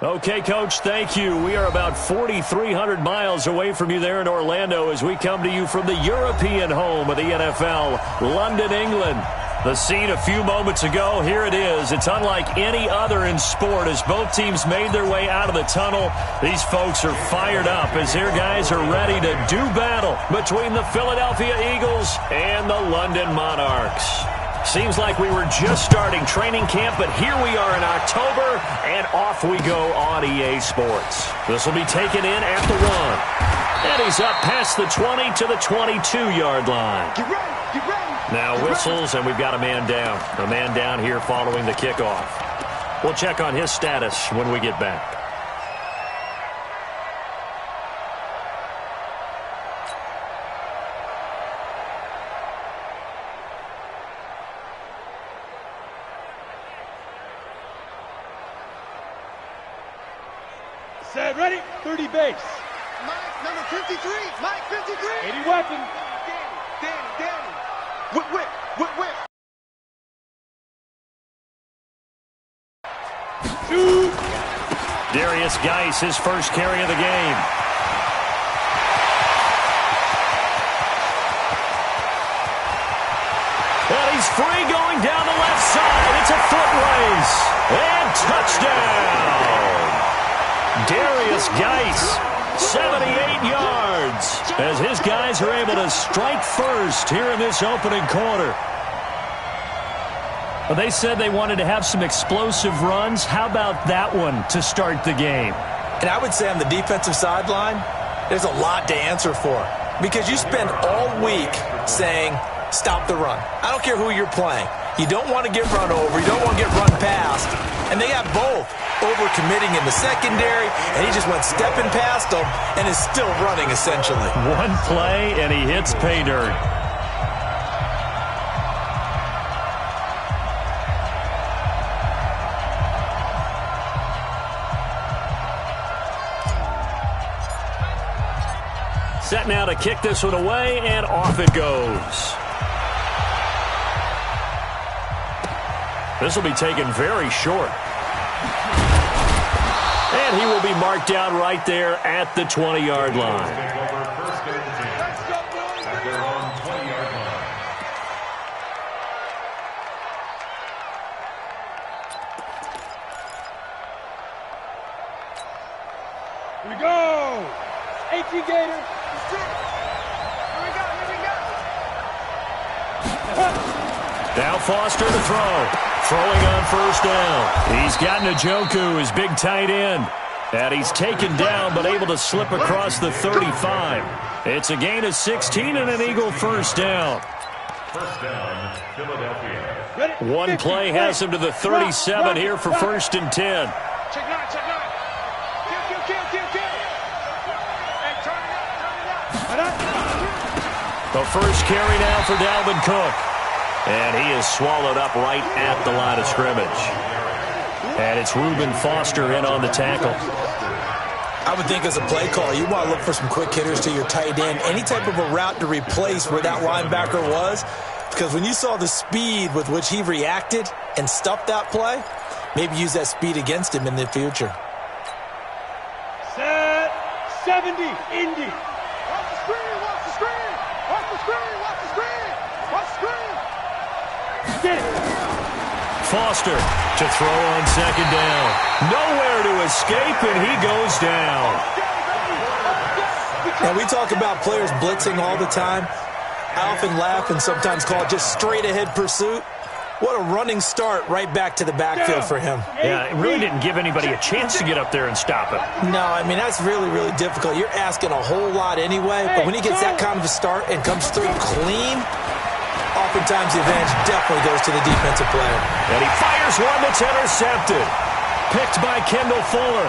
Okay, Coach, thank you. We are about 4,300 miles away from you there in Orlando as we come to you from the European home of the NFL, London, England. The scene a few moments ago, here it is. It's unlike any other in sport as both teams made their way out of the tunnel. These folks are fired up as their guys are ready to do battle between the Philadelphia Eagles and the London Monarchs. Seems like we were just starting training camp, but here we are in October, and off we go on EA Sports. This will be taken in at the 1. And he's up past the 20 to the 22-yard line. Get ready, get ready. Now whistles, and we've got a man down. A man down here following the kickoff. We'll check on his status when we get back. Set, ready, 30 base. Mike, number 53, Mike 53. 80 weapon. Danny. Whip. Shoot. Darius Geis, his first carry of the game. And he's free going down the left side. It's a foot race. And touchdown. Darius Geis, 78 yards, as his guys are able to strike first here in this opening quarter. Well, they said they wanted to have some explosive runs. How about that one to start the game? And I would say on the defensive sideline, there's a lot to answer for. Because you spend all week saying, stop the run. I don't care who you're playing. You don't want to get run over. You don't want to get run past. And they got both. Over-committing in the secondary, and he just went stepping past them and is still running, essentially. One play, and he hits pay dirt. Set now to kick this one away, and off it goes. This will be taken very short. And he will be marked down right there at the 20-yard line. Here we go. 18 Gators. Now Foster to throw. Throwing on first down. He's got Njoku, his big tight end. And he's taken down, but able to slip across the 35. It's a gain of 16 and an Eagle first down. First down, Philadelphia. One play has him to the 37 here for first and 10. Check 9. Kill. Hey, turn it up. The first carry now for Dalvin Cook. And he is swallowed up right at the line of scrimmage. And it's Reuben Foster in on the tackle. I would think as a play caller, you want to look for some quick hitters to your tight end. Any type of a route to replace where that linebacker was. Because when you saw the speed with which he reacted and stuffed that play, maybe use that speed against him in the future. Set, 70, Indy. Watch the screen. Get it. Foster to throw on second down. Nowhere to escape, and he goes down. And we talk about players blitzing all the time. I often laugh and sometimes call it just straight-ahead pursuit. What a running start right back to the backfield for him. Yeah, it really didn't give anybody a chance to get up there and stop it. No, I mean, that's really, really difficult. You're asking a whole lot anyway, but when he gets that kind of a start and comes through clean, oftentimes the advantage definitely goes to the defensive player. And he fires one that's intercepted. Picked by Kendall Fuller.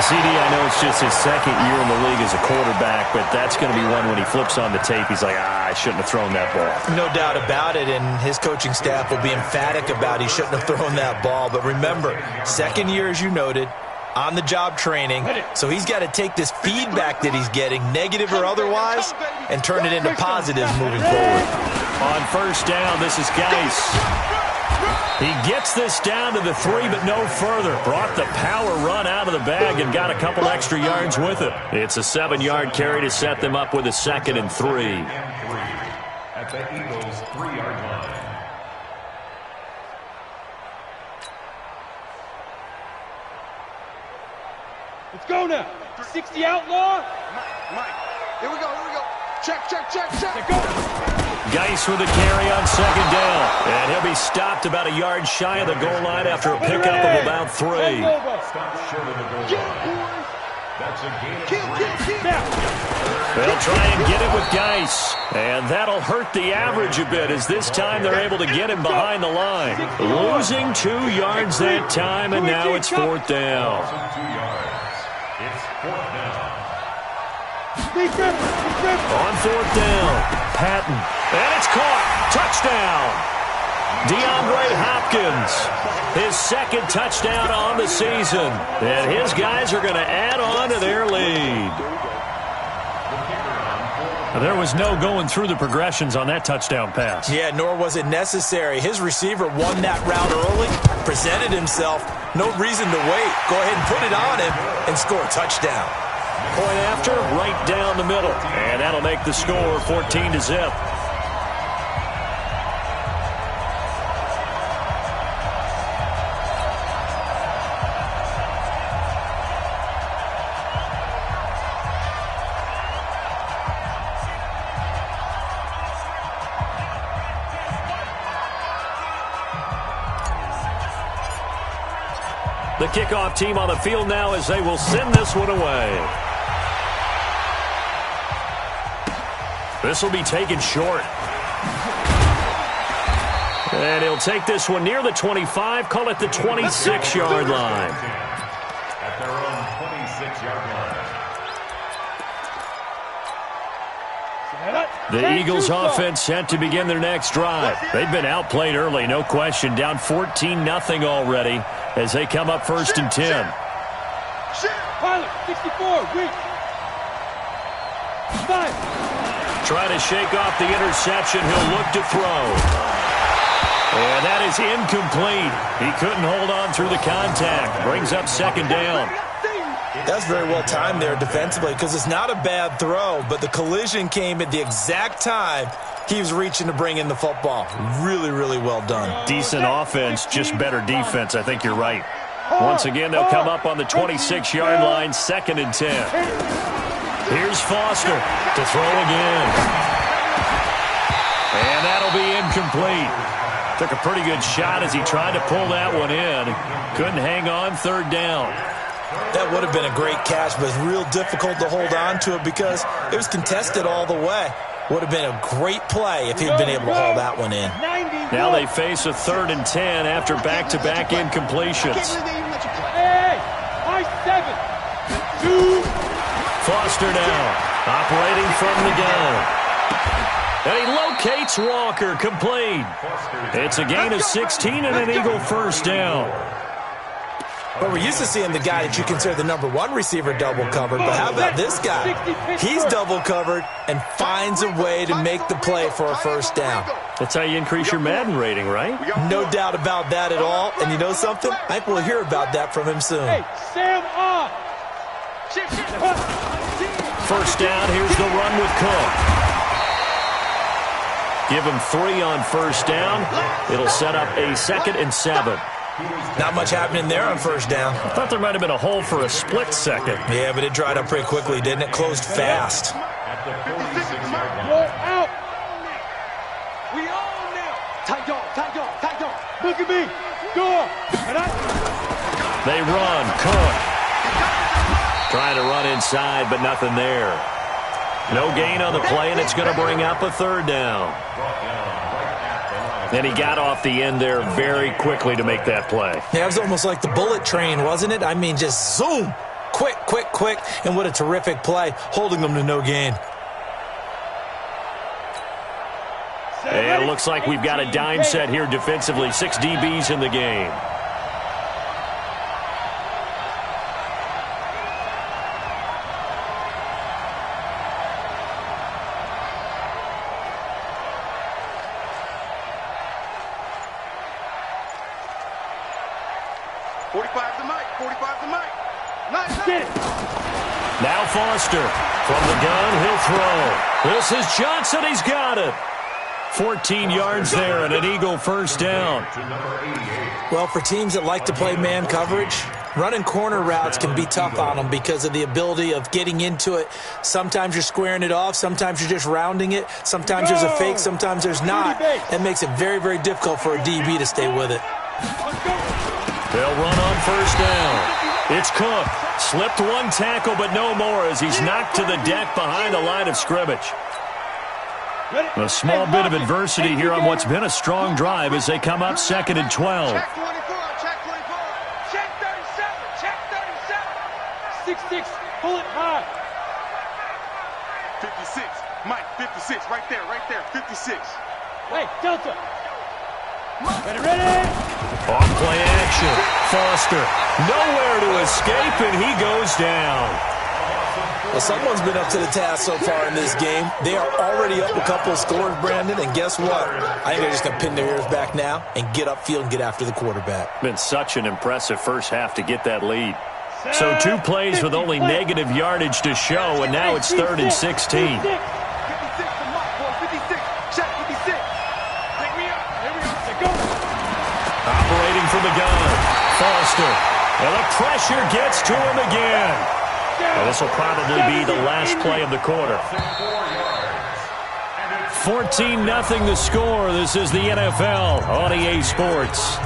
CD, I know it's just his second year in the league as a quarterback, but that's going to be one when he flips on the tape. He's like, I shouldn't have thrown that ball. No doubt about it, and his coaching staff will be emphatic about he shouldn't have thrown that ball. But remember, second year, as you noted, on-the-job training, so he's got to take this feedback that he's getting, negative or otherwise, and turn it into positives moving forward. On first down, this is Geis. He gets this down to the 3, but no further. Brought the power run out of the bag and got a couple extra yards with it. It's a 7-yard carry to set them up with a 2nd and 3. At the Eagles' 3-yard line. Let's go now. 60 outlaw. Mike. Here we go. Check. Go. Geis with a carry on 2nd down. And he'll be stopped about a yard shy of the goal line after a pickup of about 3. Stop short of the goal line. That's a gain of 3. They'll try and get it with Geis. And that'll hurt the average a bit as this time they're able to get him behind the line. Losing 2 yards that time, and now it's 4th down. 2 yards. It's 4th down. On 4th down, Patton. And it's caught. Touchdown. DeAndre Hopkins. His 2nd touchdown on the season. And his guys are going to add on to their lead. There was no going through the progressions on that touchdown pass. Yeah, nor was it necessary. His receiver won that route early, presented himself. No reason to wait. Go ahead and put it on him and score a touchdown. Point after, right down the middle. And that'll make the score 14-0. The kickoff team on the field now as they will send this one away. This will be taken short. And he'll take this one near the 25, call it the 26-yard line. At their own 26-yard line. The Eagles offense set to begin their next drive. They've been outplayed early, no question, down 14-0 already as they come up 1st and 10. Pilot, 64, weak. 5. Try to shake off the interception. He'll look to throw. And that is incomplete. He couldn't hold on through the contact. Brings up 2nd down. That's very well timed there defensively because it's not a bad throw, but the collision came at the exact time he was reaching to bring in the football. Really, really well done. Decent offense, just better defense. I think you're right. Once again, they'll come up on the 26-yard line, 2nd and 10. Here's Foster to throw again. And that'll be incomplete. Took a pretty good shot as he tried to pull that one in. Couldn't hang on, 3rd down. That would have been a great catch, but it's real difficult to hold on to it because it was contested all the way. Would have been a great play if he'd been able to haul that one in. Now they face a 3rd and 10 after back-to-back incompletions. Hey, high 7. 2. Foster now, operating from the gun. And he locates Walker, complete. It's a gain of 16 and an Eagle 1st down. But we're used to seeing the guy that you consider the number 1 receiver double covered. But how about this guy? He's double covered and finds a way to make the play for a 1st down. That's how you increase your Madden rating, right? No doubt about that at all. And you know something? I think we'll hear about that from him soon. Hey, Sam off. 1st down, here's the run with Cook. Give him 3 on 1st down. It'll set up a 2nd and 7. Not much happening there on 1st down. I thought there might have been a hole for a split second. Yeah, but it dried up pretty quickly, didn't it? Closed fast. At the 46-yard line. Roll out. We all now. Tight dog. Look at me. Go. They run. Cook. Trying to run inside, but nothing there. No gain on the play, and it's going to bring up a 3rd down. And he got off the end there very quickly to make that play. Yeah, it was almost like the bullet train, wasn't it? I mean, just zoom. Quick. And what a terrific play, holding them to no gain. And it looks like we've got a dime set here defensively. 6 DBs in the game. 45 to Mike. 45 to Mike. Nice. Get it. Now Foster. From the gun, he'll throw. This is Johnson. He's got it. 14 yards there and an Eagle first down. Well, for teams that like to play man coverage, running corner routes can be tough on them because of the ability of getting into it. Sometimes you're squaring it off. Sometimes you're just rounding it. Sometimes there's a fake. Sometimes there's not. That makes it very, very difficult for a DB to stay with it. They'll run on first down. It's Cook. Slipped one tackle, but no more as he's knocked to the deck behind the line of scrimmage. A small bit of adversity here on what's been a strong drive as they come up 2nd and 12. Check 24. Check 24. Check 37. Check 37. 6-6. Pull it high. 56. Mike, 56. Right there. Right there. 56. Hey, Delta. Ready. On play action. Foster. Nowhere to escape, and he goes down. Well, someone's been up to the task so far in this game. They are already up a couple of scores, Brandon, and guess what? I think they're just going to pin their ears back now and get upfield and get after the quarterback. Been such an impressive first half to get that lead. So 2 plays with only negative yardage to show, and now it's 3rd and 16. 56 to Mike, boy. 56. Check 56. Take me up. Here we go. Operating from the gun. Foster. And the pressure gets to him again. And this will probably be the last play of the quarter. 14-0 the score. This is the NFL on EA Sports.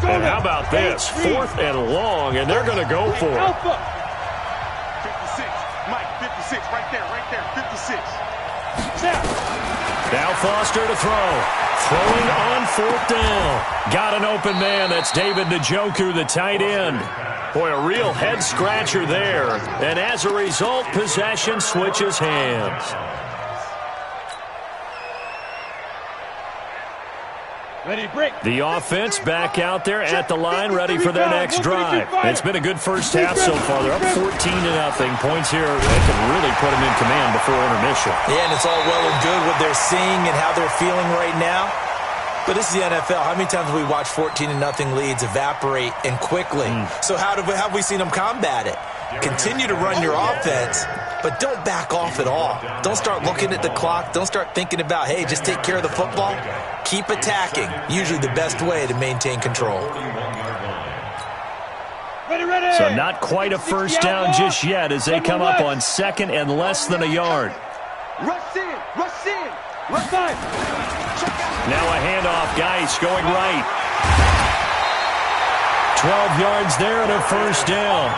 And how about this? 4th and long, and they're going to go for it. 56. Mike, 56. Right there. Right there. 56. Now Foster to throw. Throwing on 4th down. Got an open man. That's David Njoku, the tight end. Boy, a real head-scratcher there. And as a result, possession switches hands. Ready, break. The offense back out there at the line, ready for their next drive. It's been a good first half so far. They're up 14-0. Points here that can really put them in command before intermission. Yeah, and it's all well and good what they're seeing and how they're feeling right now. But this is the NFL. How many times have we watched 14-0 leads evaporate and quickly? So how have we seen them combat it? Continue to run your offense, but don't back off at all. Don't start looking at the clock. Don't start thinking about, hey, just take care of the football. Keep attacking. Usually the best way to maintain control. Ready. So not quite a first down just yet as they come up on 2nd and less than a yard. Rush in. Rush in. Left side. Now a handoff. Geis going right. 12 yards there and a first down.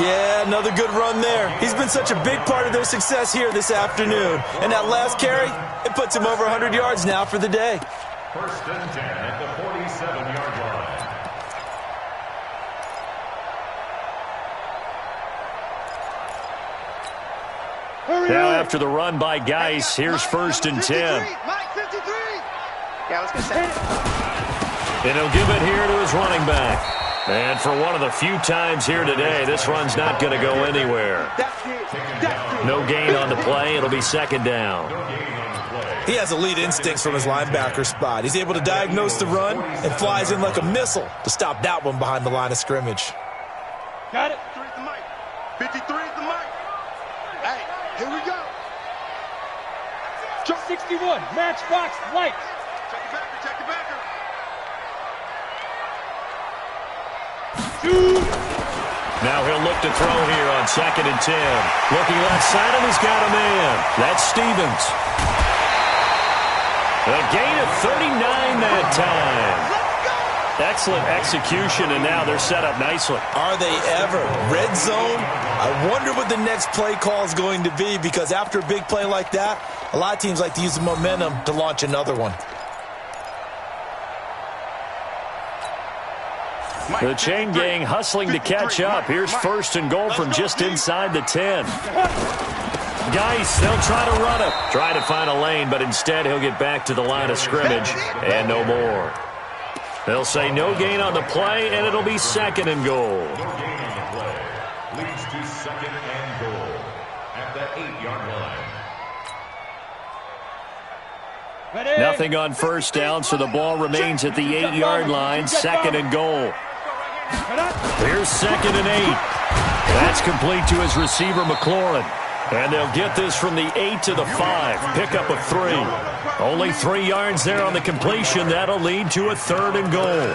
Yeah, another good run there. He's been such a big part of their success here this afternoon. And that last carry, it puts him over 100 yards now for the day. 1st and 10 at the 47-yard line. Now after the run by Geis, here's 1st and 10. Mike, 53. Yeah, let's go set. And he'll give it here to his running back. And for one of the few times here today, this run's not going to go anywhere. No gain on the play. It'll be 2nd down. He has elite instincts from his linebacker spot. He's able to diagnose the run and flies in like a missile to stop that one behind the line of scrimmage. Got it. 53 is the Mike. 53 is the Mike. Hey, here we go. 61. Matchbox lights. Check the backer. Check the backer. Now he'll look to throw here on 2nd and 10. Looking left side, and he's got a man. That's Stevens. A gain of 39 that time. Excellent execution, and now they're set up nicely. Are they ever? Red zone? I wonder what the next play call is going to be, because after a big play like that, a lot of teams like to use the momentum to launch another one. The chain gang hustling to catch up. Here's 1st and goal from just inside the 10. Geis, they'll try to run it. Try to find a lane, but instead he'll get back to the line of scrimmage and no more. They'll say no gain on the play, and it'll be 2nd and goal. No gain on the play. Leads to 2nd and goal. at the 8-yard line. Nothing on first down, so the ball remains at the 8-yard line, 2nd and goal. Here's 2nd and 8. That's complete to his receiver, McLaurin. And they'll get this from the 8 to the 5. Pickup of 3. Only 3 yards there on the completion. That'll lead to a 3rd and goal.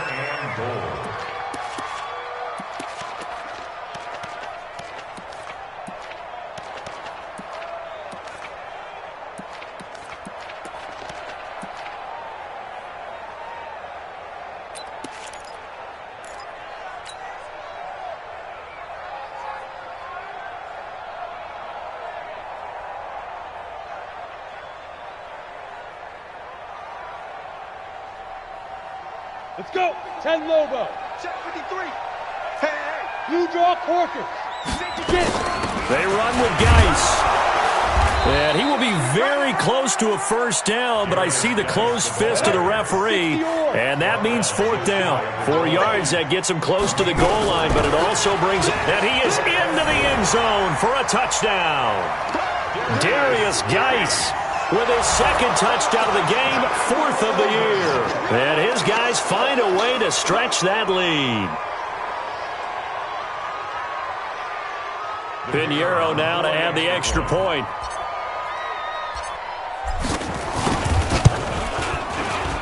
Let's go. 10 Lobo. Check 53. Hey. You draw Corkers. They run with Geis. And he will be very close to a first down, but I see the closed fist of the referee, and that means 4th down. 4 yards, that gets him close to the goal line, but it also brings him, and he is into the end zone for a touchdown. Darius Geis with his 2nd touchdown of the game, 4th of the year. And his guys find a way to stretch that lead. Pinheiro now to add the extra point.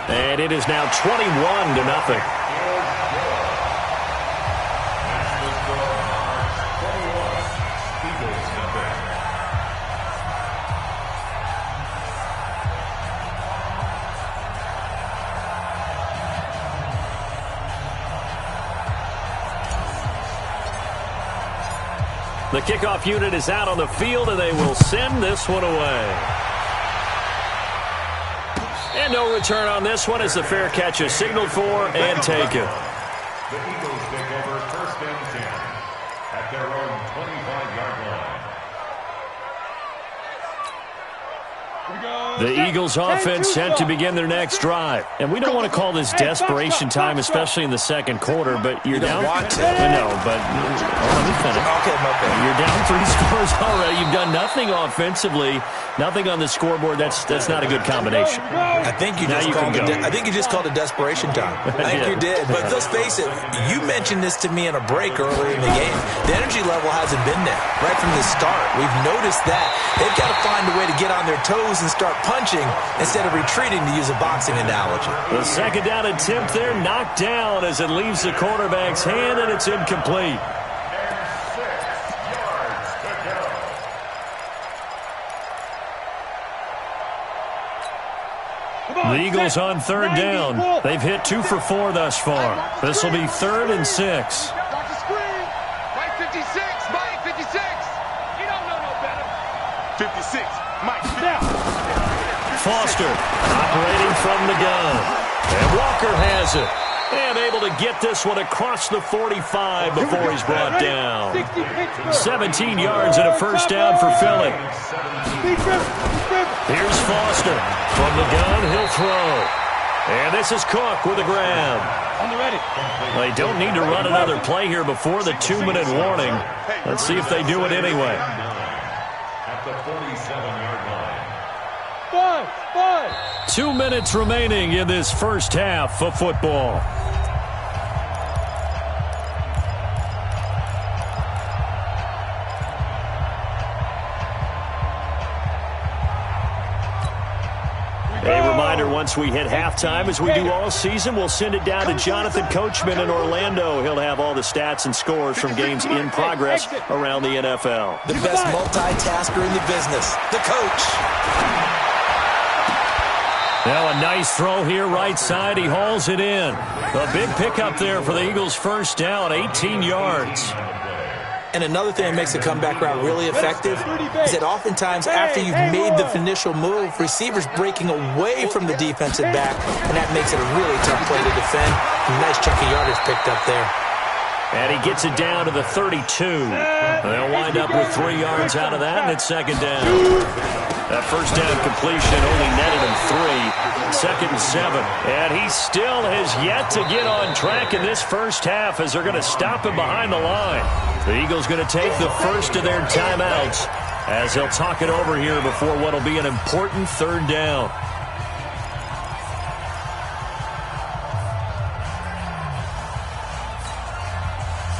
And it is now 21-0. The kickoff unit is out on the field, and they will send this one away. And no return on this one as the fair catch is signaled for and taken. The Eagles take over 1st and 10 at their own 25-yard line. The Eagles offense set to begin their next drive. And we don't want to call this desperation time, especially in the 2nd quarter, but you're down. Want to. No, but let me finish. Okay, my bad. You're down 3 scores already. You've done nothing offensively, nothing on the scoreboard. That's not a good combination. I think you just called it desperation time. I think you did. But let's face it, you mentioned this to me in a break earlier in the game. The energy level hasn't been there right from the start. We've noticed that. They've got to find a way to get on their toes and start punching instead of retreating, to use a boxing analogy. The 2nd down attempt there knocked down as it leaves the quarterback's hand, and it's incomplete. And 6 yards to go. The Eagles on 3rd down. They've hit 2 for 4 thus far. This will be 3rd and 6. Mike 56. Mike 56. You don't know no better. 56. Mike. Foster operating from the gun. And Walker has it. And able to get this one across the 45 before he's brought down. 17 yards and a first down for Philly. Here's Foster. From the gun, he'll throw. And this is Cook with the grab. They don't need to run another play here before the 2-minute warning. Let's see if they do it anyway. At the 47-yard line. 2 minutes remaining in this first half of football. A reminder, once we hit halftime, as we do all season, we'll send it down to Jonathan Coachman in Orlando. He'll have all the stats and scores from games in progress around the NFL. The best multitasker in the business, the coach. Now a nice throw here, right side. He hauls it in. A big pickup there for the Eagles' first down, 18 yards. And another thing that makes the comeback route really effective is that oftentimes after you've made the initial move, receivers breaking away from the defensive back, and that makes it a really tough play to defend. A nice chunk of yardage picked up there. And he gets it down to the 32. They'll wind up with 3 yards out of that, and it's 2nd down. That first down completion only netted him 3. 2nd and 7. And he still has yet to get on track in this first half as they're going to stop him behind the line. The Eagles going to take the first of their timeouts. as he'll talk it over here before what will be an important third down.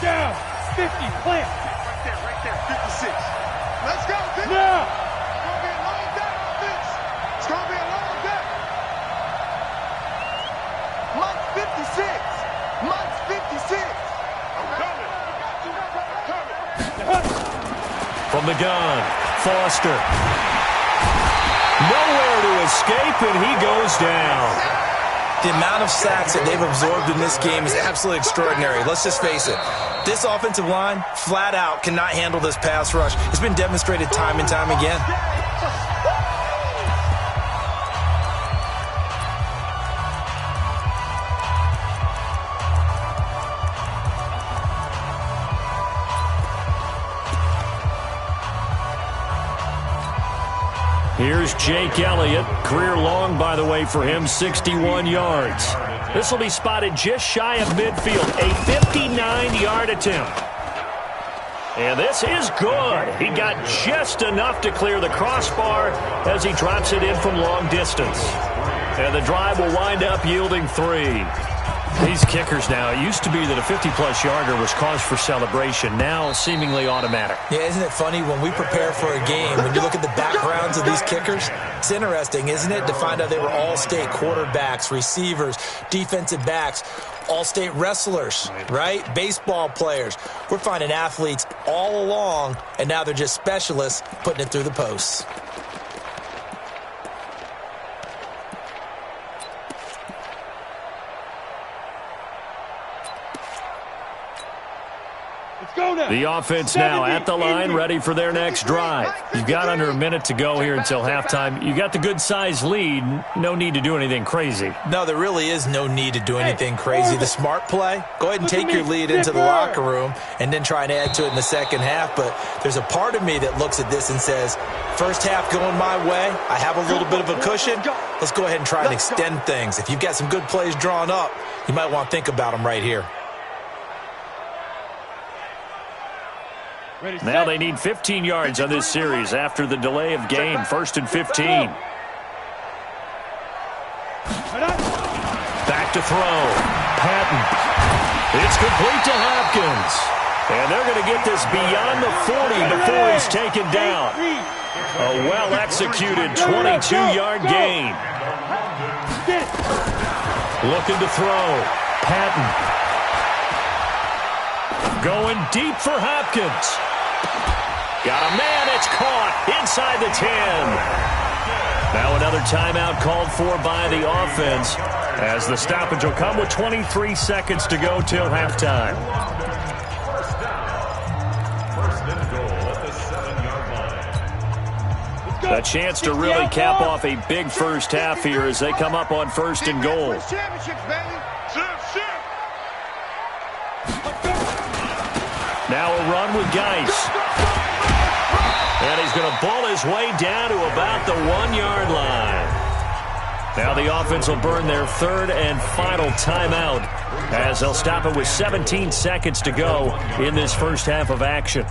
Down. 50. Plant. Right there. 56. Let's go. 50. Now. It's going to be a long day, offense. It's going to be a long day. Mike's 56. Mike's 56. I'm coming. From the gun, Foster. Nowhere to escape, and he goes down. The amount of sacks that they've absorbed in this game is absolutely extraordinary. Let's just face it. This offensive line, flat out, cannot handle this pass rush. It's been demonstrated time and time again. Here's Jake Elliott. Career long, by the way, for him, 61 yards. This will be spotted just shy of midfield, a 59-yard attempt. And this is good. He got just enough to clear the crossbar as he drops it in from long distance. And the drive will wind up yielding 3. These kickers now, it used to be that a 50-plus yarder was cause for celebration, now seemingly automatic. Yeah, isn't it funny when we prepare for a game, when you look at the backgrounds of these kickers, it's interesting, isn't it, to find out they were all-state quarterbacks, receivers, defensive backs, all-state wrestlers, right? Baseball players. We're finding athletes all along, and now they're just specialists putting it through the posts. The offense now at the line, ready for their next drive. You've got under a minute to go here until halftime. You got the good-sized lead. No need to do anything crazy. No, there really is no need to do anything crazy. The smart play, go ahead and take your lead into the locker room and then try and add to it in the second half. But there's a part of me that looks at this and says, first half going my way, I have a little bit of a cushion. Let's go ahead and try and extend things. If you've got some good plays drawn up, you might want to think about them right here. Now they need 15 yards on this series after the delay of game. 1st and 15. Back to throw. Patton. It's complete to Hopkins. And they're going to get this beyond the 40 before he's taken down. A well-executed 22-yard gain. Looking to throw. Patton. Going deep for Hopkins. Got a man, it's caught inside the 10. Now another timeout called for by the offense as the stoppage will come with 23 seconds to go till halftime. First and goal at the 7-yard line. A chance to really cap off a big first half here as they come up on 1st and goal. Now a run with Geis. And he's going to ball his way down to about the 1-yard line. Now the offense will burn their 3rd and final timeout as they'll stop it with 17 seconds to go in this first half of action.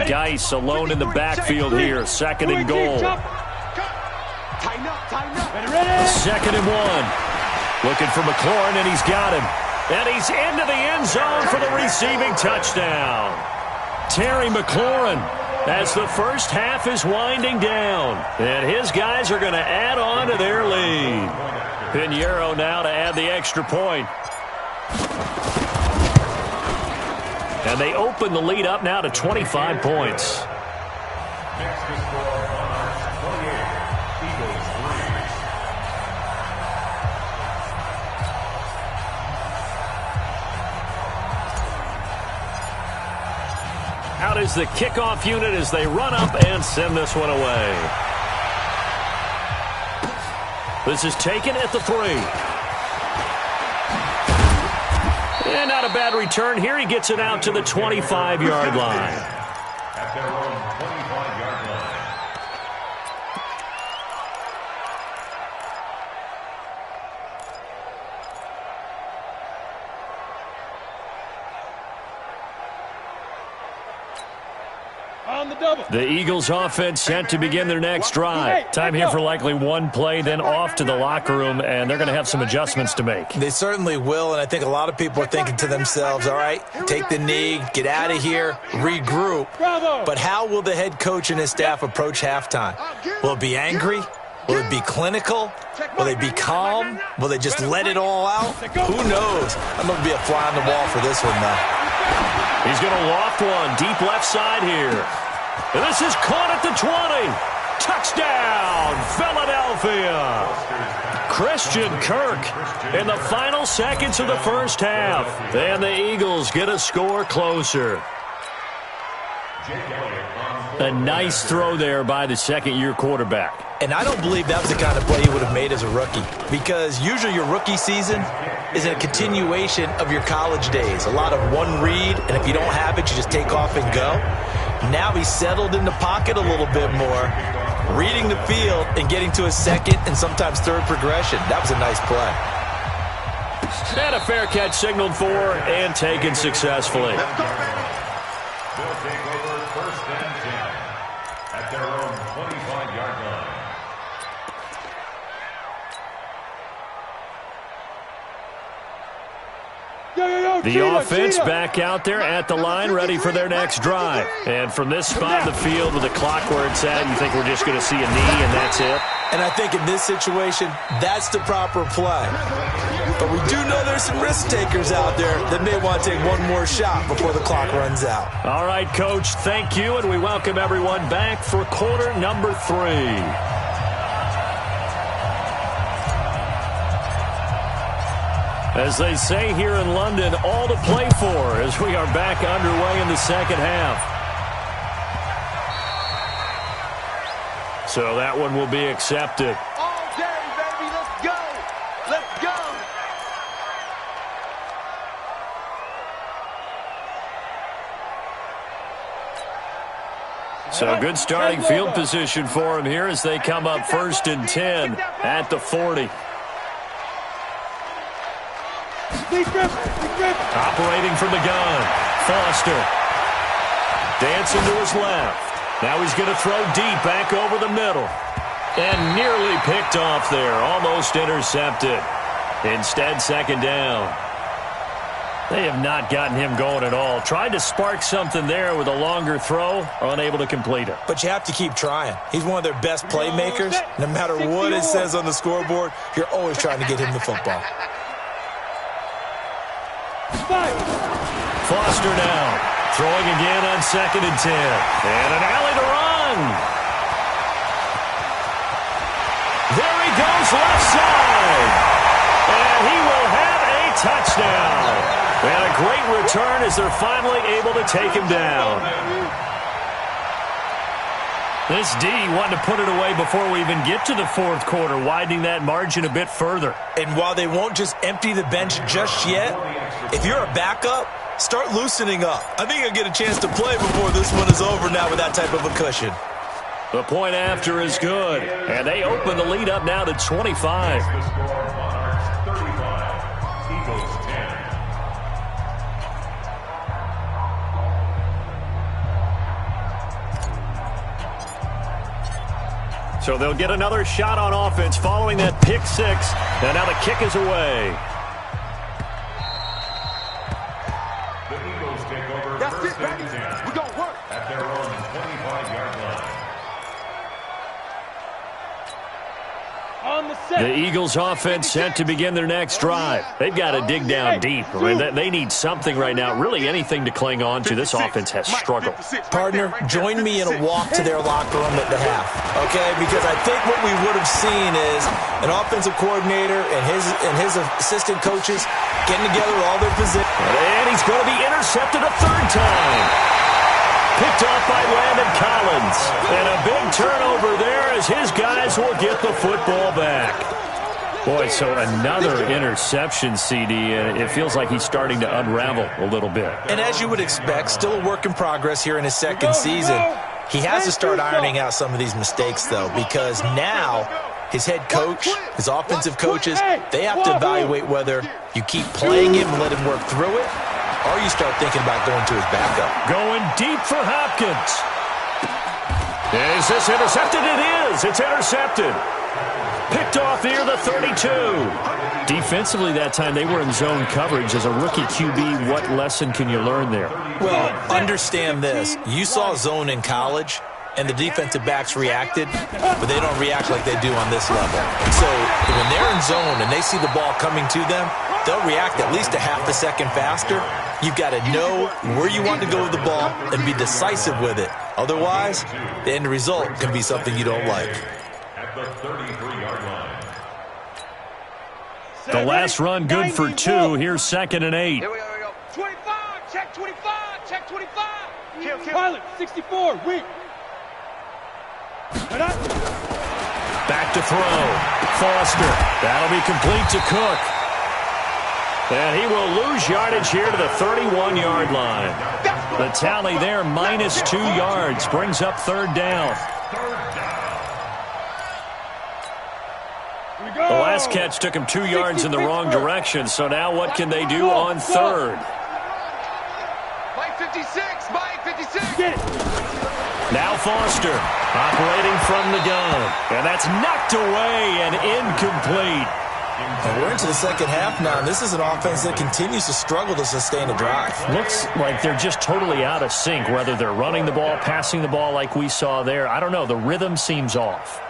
Geis alone in the backfield here. 2nd and goal. 2nd and 1. Looking for McLaurin, and he's got him. And he's into the end zone for the receiving touchdown. Terry McLaurin as the first half is winding down. And his guys are going to add on to their lead. Pinheiro now to add the extra point. And they open the lead up now to 25 points. Next to score, Monarchs 28, Eagles 3. Out is the kickoff unit as they run up and send this one away. This is taken at the 3. And not a bad return here. He gets it out to the 25-yard line. At their own 25-yard line. On the double. The Eagles offense set to begin their next drive. Time here for likely one play, then off to the locker room, and they're going to have some adjustments to make. They certainly will, and I think a lot of people are thinking to themselves, all right, take the knee, get out of here, regroup. But how will the head coach and his staff approach halftime? Will it be angry? Will it be clinical? Will they be calm? Will they just let it all out? Who knows? I'm going to be a fly on the wall for this one, though. He's going to loft one deep left side here. And this is caught at the 20. Touchdown, Philadelphia. Christian Kirk in the final seconds of the first half. And the Eagles get a score closer. A nice throw there by the second-year quarterback. And I don't believe that was the kind of play he would have made as a rookie, because usually your rookie season is a continuation of your college days. A lot of one read, and if you don't have it, you just take off and go. Now he's settled in the pocket a little bit more, reading the field and getting to a second and sometimes third progression. That was a nice play. And a fair catch signaled for and taken successfully. They'll take over first and 10 at their own 25-yard line. The offense back out there at the line, ready for their next drive. And from this spot in the field with the clock where it's at, you think we're just going to see a knee and that's it? And I think in this situation, that's the proper play. But we do know there's some risk takers out there that may want to take one more shot before the clock runs out. All right, Coach, thank you, and we welcome everyone back for quarter number 3. As they say here in London, all to play for as we are back underway in the second half. So that one will be accepted. All day, baby. Let's go. Let's go. So good starting field position for him here as they come up first and 10 at the 40. Operating from the gun, Foster. Dancing to his left. Now he's going to throw deep back over the middle. And nearly picked off there, almost intercepted. Instead, second down. They have not gotten him going at all. Tried to spark something there with a longer throw, unable to complete it. But you have to keep trying. He's one of their best playmakers. No matter what it says on the scoreboard, you're always trying to get him the football. Foster now, throwing again on second and 10. And an alley to run. There he goes left side. And he will have a touchdown. And a great return as they're finally able to take him down. This D wanting to put it away before we even get to the fourth quarter, widening that margin a bit further. And while they won't just empty the bench just yet, if you're a backup, start loosening up. I think you'll get a chance to play before this one is over now with that type of a cushion. The point after is good, and they open the lead up now to 25. The score, Monarchs 35, Eagles 10. So they'll get another shot on offense following that pick six. And now the kick is away. The Eagles take over That's first it, baby. and 10 We're going to work. at their own 25-yard line. On the set. The Eagles offense set to begin their next drive. They've got to dig down deep. I mean, they need something right now, really anything to cling on to. This offense has struggled. Partner, join me in a walk to their locker room at the half, okay? Because I think what we would have seen is an offensive coordinator and his assistant coaches getting together all their positions. And he's going to be intercepted a third time. Picked off by Landon Collins. And a big turnover there as his guys will get the football back. Boy, so another interception, CD, and it feels like he's starting to unravel a little bit. And as you would expect, still a work in progress here in his second season. He has to start ironing out some of these mistakes, though, because now his head coach, his offensive coaches, they have to evaluate whether you keep playing him and let him work through it, or you start thinking about going to his backup. Going deep for Hopkins. Is this intercepted? It is. It's intercepted. Picked off near the 32. Defensively that time, they were in zone coverage. As a rookie QB, what lesson can you learn there? Well, understand this. You saw zone in college, and the defensive backs reacted, but they don't react like they do on this level. So when they're in zone and they see the ball coming to them, they'll react at least a half a second faster. You've got to know where you want to go with the ball and be decisive with it. Otherwise, the end result can be something you don't like. At the 33-yard line. The last run good for 2. Here's 2nd and 8. Here we go. 25, check 25, check 25. Kill. Pilot, 64, weak. Back to throw. Foster. That'll be complete to Cook. And he will lose yardage here to the 31-yard line. The tally there, minus 2 yards. Brings up 3rd down. The last catch took him 2 yards in the wrong direction. So now what can they do on 3rd? Mike 56, Mike 56. Get it. Now Foster operating from the gun. And that's knocked away and incomplete. And we're into the second half now, and this is an offense that continues to struggle to sustain a drive. Looks like they're just totally out of sync, whether they're running the ball, passing the ball like we saw there. I don't know. The rhythm seems off.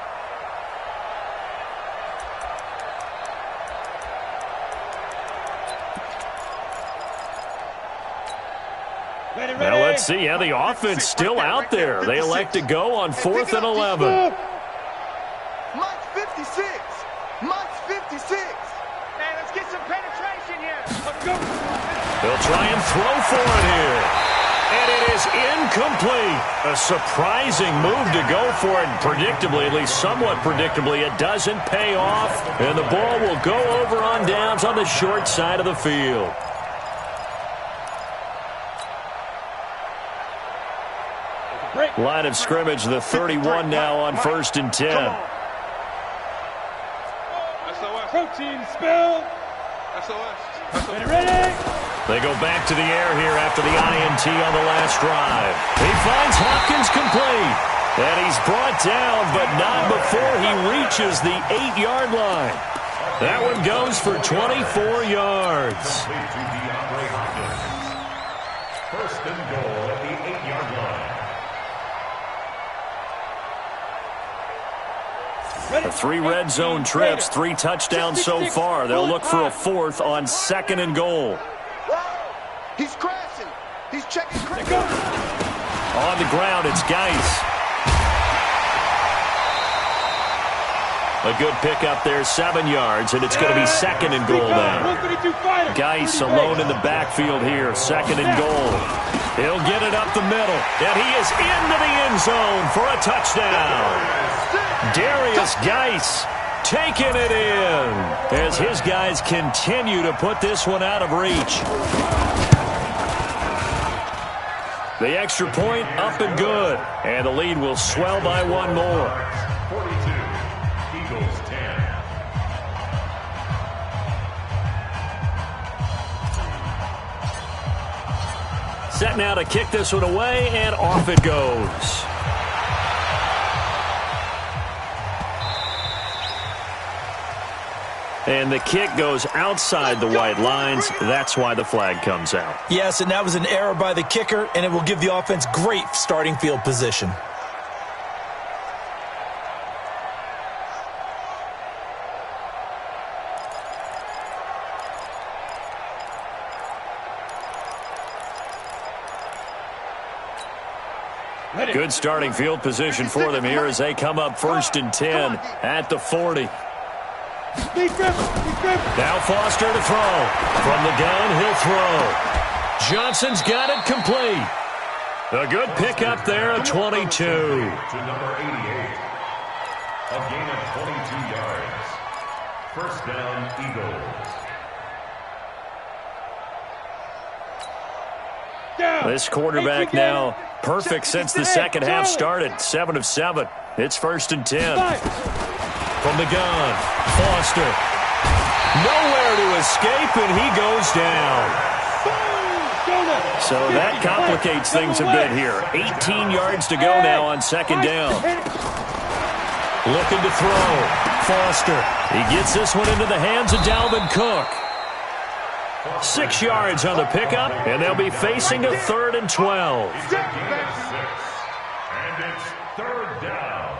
Well, let's see. Yeah, the offense still out there. They elect to go on 4th and 11. Mike's 56. Mike's 56. Hey, let's get some penetration here. Let's go. They'll try and throw for it here. And it is incomplete. A surprising move to go for it. Predictably, at least somewhat predictably, it doesn't pay off. And the ball will go over on downs on the short side of the field. Line of scrimmage, the 31 now on 1st and 10. Protein spill. SOS. Ready, ready. They go back to the air here after the INT on the last drive. He finds Hopkins complete. And he's brought down, but not before he reaches the 8-yard line. That one goes for 24 yards. First and goal at the 8-yard line. The 3 red zone trips, 3 touchdowns so far. They'll look for a 4th on 2nd and goal. He's crashing. He's checking crashing. On the ground, it's Geis. A good pickup there, 7 yards, and it's going to be 2nd and goal now. Geis alone in the backfield here, 2nd and goal. He'll get it up the middle, and he is into the end zone for a touchdown. Darius Geis taking it in as his guys continue to put this one out of reach. The extra point up and good, and the lead will swell by 1 more. 42, Eagles 10. Set now to kick this one away, and off it goes. And the kick goes outside the white lines. That's why the flag comes out. Yes, and that was an error by the kicker, and it will give the offense great starting field position. Good starting field position for them here as they come up 1st and 10 at the 40. Now Foster to throw. From the gun, he'll throw. Johnson's got it complete. A good pickup there of 22. To number 88. A gain of 22 yards. First down, Eagles. This quarterback now perfect since the second half started. 7 of 7. It's 1st and 10. From the gun, Foster. Nowhere to escape, and he goes down. So that complicates things a bit here. 18 yards to go now on 2nd down. Looking to throw. Foster. He gets this one into the hands of Dalvin Cook. 6 yards on the pickup, and they'll be facing a 3rd and 12. And it's 3rd down.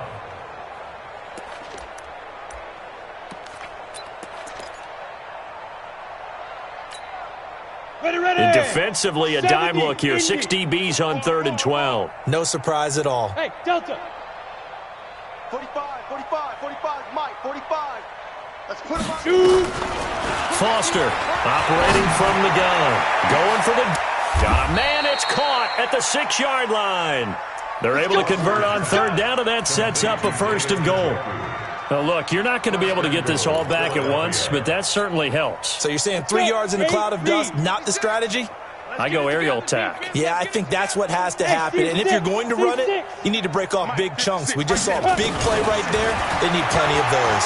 And defensively, a dime look here. 6 DBs on 3rd and 12. No surprise at all. Hey, Delta. 45, 45, 45, Mike, 45. Let's put him on. Foster operating from the gun. Going for the... Got a man. It's caught at the 6-yard line. They're able to convert on 3rd down, and that sets up a 1st and goal. Now, look, you're not going to be able to get this all back at once, but that certainly helps. So you're saying 3 yards in a cloud of dust, not the strategy? I go aerial attack. Yeah, I think that's what has to happen. And if you're going to run it, you need to break off big chunks. We just saw a big play right there. They need plenty of those.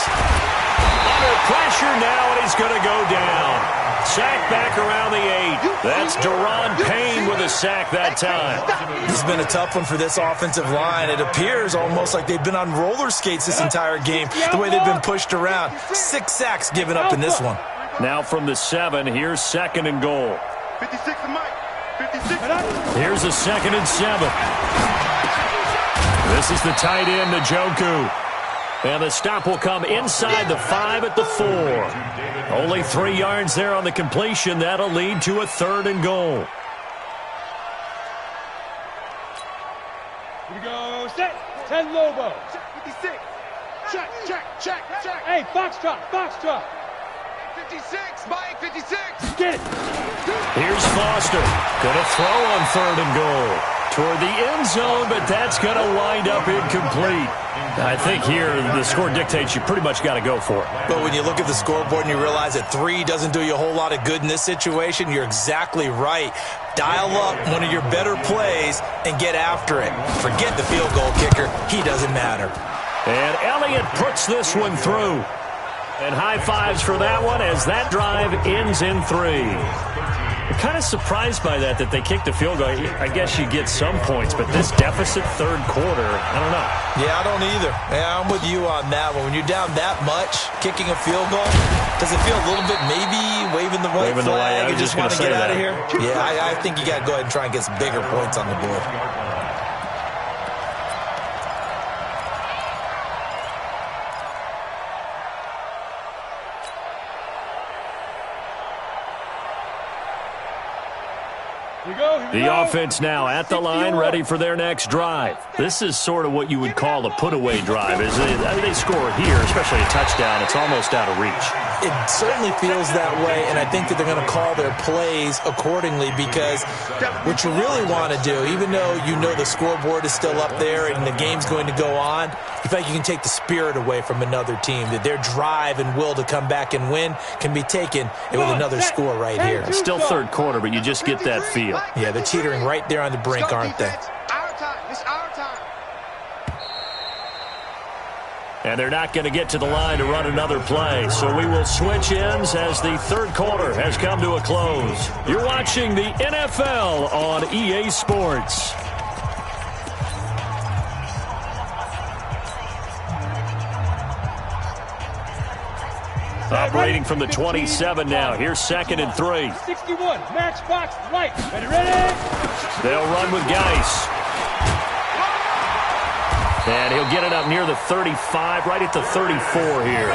Under pressure now, and he's going to go down. Sack back around the 8. That's Deron Payne with a sack that time. This has been a tough one for this offensive line. It appears almost like they've been on roller skates this entire game, the way they've been pushed around. 6 sacks given up in this one. Now from the 7, here's 2nd and goal. 56 to Mike. 56. Here's a 2nd and 7. This is the tight end, Njoku. And the stop will come inside the 5 at the 4. Only 3 yards there on the completion. That'll lead to a 3rd and goal. Here we go. Set. 10 Lobo. 56. Check, check, check, check. Hey, Foxtrot, Foxtrot. 56, Mike, 56. Get it. Here's Foster. Going to throw on 3rd and goal. Toward the end zone, but that's going to wind up incomplete. I think here the score dictates you pretty much got to go for it. But when you look at the scoreboard and you realize that 3 doesn't do you a whole lot of good in this situation, you're exactly right. Dial up one of your better plays and get after it. Forget the field goal kicker. He doesn't matter. And Elliott puts this one through. And high fives for that one as that drive ends in 3. I'm kind of surprised by that they kicked the field goal. I guess you get some points, but this deficit 3rd quarter, I don't know. Yeah, I don't either. Yeah, I'm with you on that one. When you're down that much, kicking a field goal, does it feel a little bit maybe waving the white flag and just want to get out of here? Yeah, I think you got to go ahead and try and get some bigger points on the board. The offense now at the line, ready for their next drive. This is sort of what you would call a put-away drive. As they score here, especially a touchdown, it's almost out of reach. It certainly feels that way, and I think that they're going to call their plays accordingly because what you really want to do, even though you know the scoreboard is still up there and the game's going to go on, you feel like you can take the spirit away from another team, that their drive and will to come back and win can be taken with another score right here. It's still 3rd quarter, but you just get that feel. Yeah, they're teetering right there on the brink, aren't they? Our time. It's our time. And they're not going to get to the line to run another play. So we will switch ends as the 3rd quarter has come to a close. You're watching the NFL on EA Sports. Operating from the 27 now. Here's 2nd and 3. 61, matchbox, right. Ready? They'll run with Geis. And he'll get it up near the 35, right at the 34 here.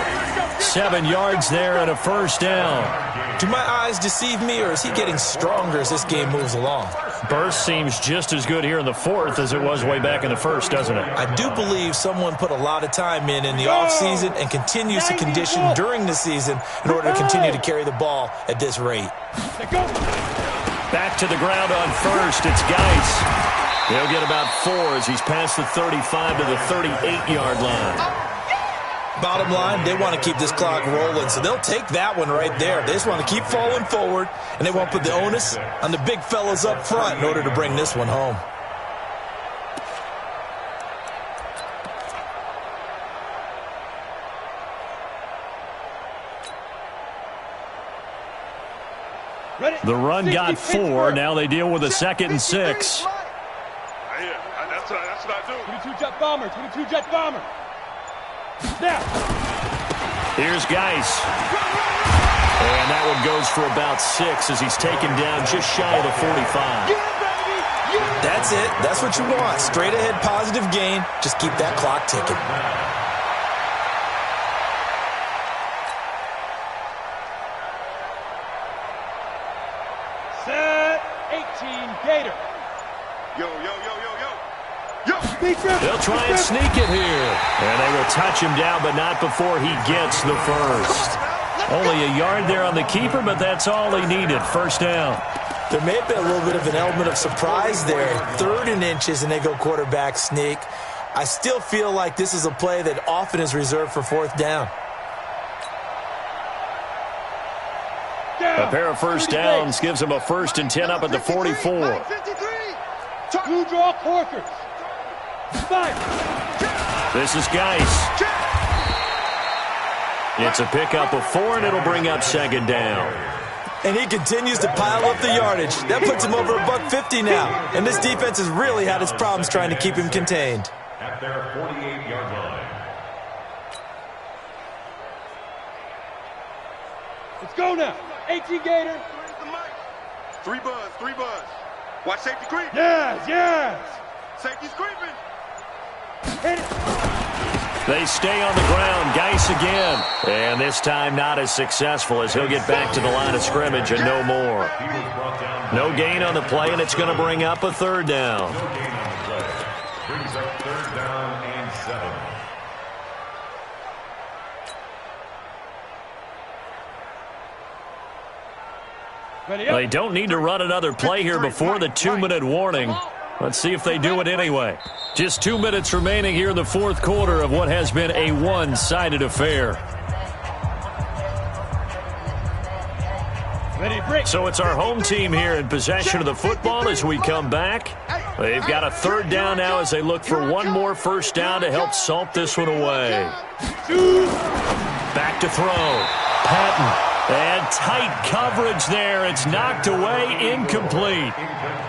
7 yards there and a 1st down. Do my eyes deceive me, or is he getting stronger as this game moves along? Burst seems just as good here in the 4th as it was way back in the 1st, doesn't it? I do believe someone put a lot of time in the offseason and continues to condition during the season in order to continue to carry the ball at this rate. Back to the ground on 1st. It's Geis. He'll get about 4 as he's past the 35 to the 38-yard line. Bottom line, they want to keep this clock rolling, so they'll take that one right there. They just want to keep falling forward, and they want to put the onus on the big fellas up front in order to bring this one home. The run got 4. Now they deal with a 2nd and 6. Yeah, that's what I do. 22 jet bomber, 22 jet bomber. Now. Here's Geis. And that one goes for about 6 as he's taken down just shy of the 45. That's it. That's what you want. Straight ahead positive gain. Just keep that clock ticking. Set 18 Gator. Yo. They'll try and sneak it here. And they will touch him down, but not before he gets the first. Only a yard there on the keeper, but that's all he needed. First down. There may have been a little bit of an element of surprise there. 3rd and inches, and they go quarterback sneak. I still feel like this is a play that often is reserved for 4th down. A pair of first downs gives him a 1st and 10 up at the 44. 2 draw Corkers. 5. This is Geis. It's a pickup of 4, and it'll bring up 2nd down. And he continues to pile up the yardage. That puts him over $150 now. And this defense has really had its problems trying to keep him contained. At their 48-yard line. Let's go now. 18 Gator. 3 buzz. Watch safety creep. Yes. Safety's creeping. Hit it. They stay on the ground. Geis again. And this time not as successful as he'll get back to the line of scrimmage and no more. No gain on the play, and it's going to bring up a 3rd down. No gain on the play. Brings up 3rd down and 7. They don't need to run another play here before the 2-minute warning. Let's see if they do it anyway. Just 2 minutes remaining here in the 4th quarter of what has been a one-sided affair. So it's our home team here in possession of the football as we come back. They've got a 3rd down now as they look for one more first down to help salt this one away. Back to throw. Patton. And tight coverage there. It's knocked away, incomplete.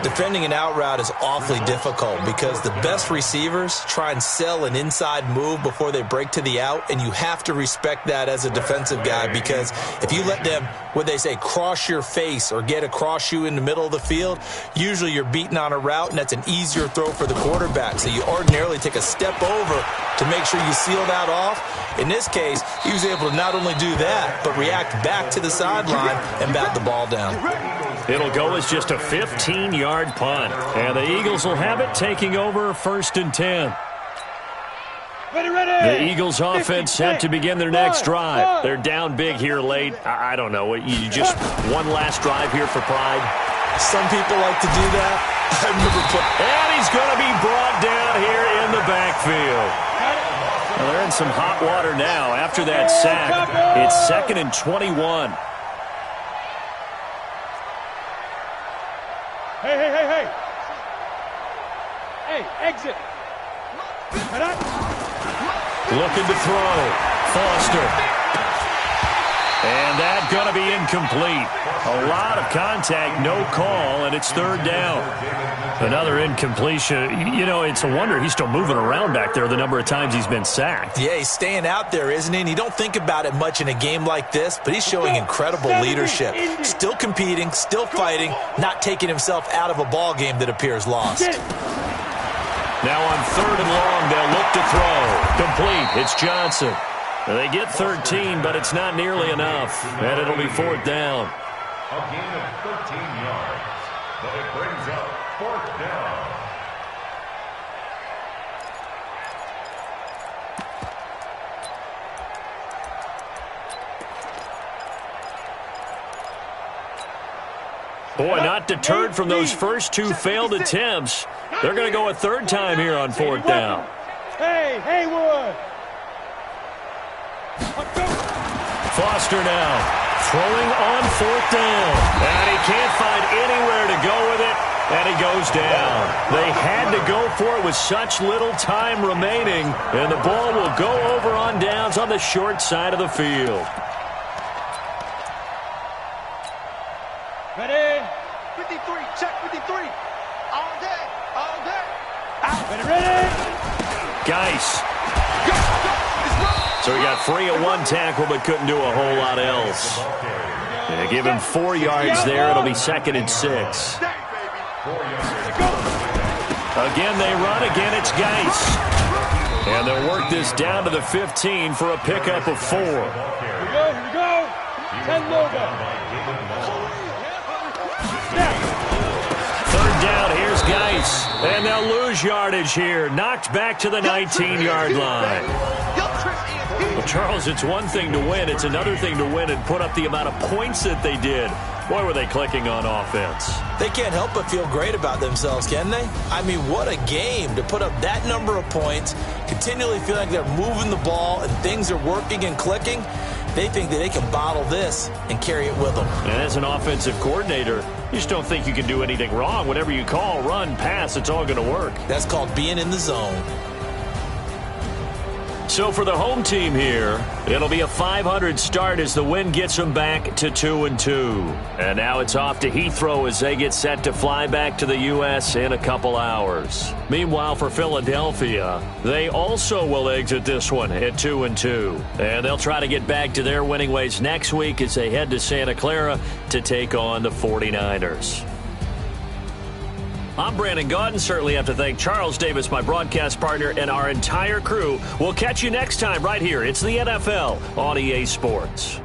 Defending an out route is awfully difficult because the best receivers try and sell an inside move before they break to the out, and you have to respect that as a defensive guy because if you let them, what they say, cross your face or get across you in the middle of the field, usually you're beaten on a route, and that's an easier throw for the quarterback. So you ordinarily take a step over to make sure you seal that off. In this case, he was able to not only do that, but react back to the sideline and bat the ball down. It'll go as just a 15-yard punt. And the Eagles will have it, taking over 1st and 10. The Eagles offense set to begin their next drive. They're down big here late. I don't know. You just one last drive here for pride. Some people like to do that. And he's going to be brought down here in the backfield. Well, they're in some hot water now after that sack. It's 2nd and 21. Hey. Hey, exit. Looking to throw. Foster. And that's going to be incomplete. A lot of contact, no call, and it's 3rd down. Another incompletion. You know, it's a wonder he's still moving around back there the number of times he's been sacked. Yeah, he's staying out there, isn't he? And you don't think about it much in a game like this, but he's showing incredible leadership. Still competing, still fighting, not taking himself out of a ball game that appears lost. Now on 3rd and long, they'll look to throw. Complete. It's Johnson. They get 13, but it's not nearly enough. And it'll be 4th down. A gain of 13 yards, but it brings up 4th down. Boy, not deterred from those first 2 failed attempts. They're going to go a 3rd time here on 4th down. Hey, Haywood. Foster now, throwing on 4th down. And he can't find anywhere to go with it, and he goes down. They had to go for it with such little time remaining, and the ball will go over on downs on the short side of the field. Ready? 53, check 53. All day, all day. Out. Ready? Geis. Go, go, it's run. So he got free of one tackle but couldn't do a whole lot else. They give him 4 yards there. It'll be 2nd and 6. Stay, baby. 4 yards. Again they run. Again it's Geis. And they'll work this down to the 15 for a pickup of 4. Here we go. 10 over. 3rd down, here's Geis. And they'll lose yardage here. Knocked back to the 19-yard line. Well, Charles, it's one thing to win. It's another thing to win and put up the amount of points that they did. Boy, were they clicking on offense. They can't help but feel great about themselves, can they? I mean, what a game to put up that number of points, continually feel like they're moving the ball and things are working and clicking. They think that they can bottle this and carry it with them. And as an offensive coordinator, you just don't think you can do anything wrong. Whatever you call, run, pass, it's all going to work. That's called being in the zone. So for the home team here, it'll be a 500 start as the win gets them back to 2-2. And now it's off to Heathrow as they get set to fly back to the U.S. in a couple hours. Meanwhile, for Philadelphia, they also will exit this one at 2-2. And they'll try to get back to their winning ways next week as they head to Santa Clara to take on the 49ers. I'm Brandon Gaudin. Certainly have to thank Charles Davis, my broadcast partner, and our entire crew. We'll catch you next time right here. It's the NFL on EA Sports.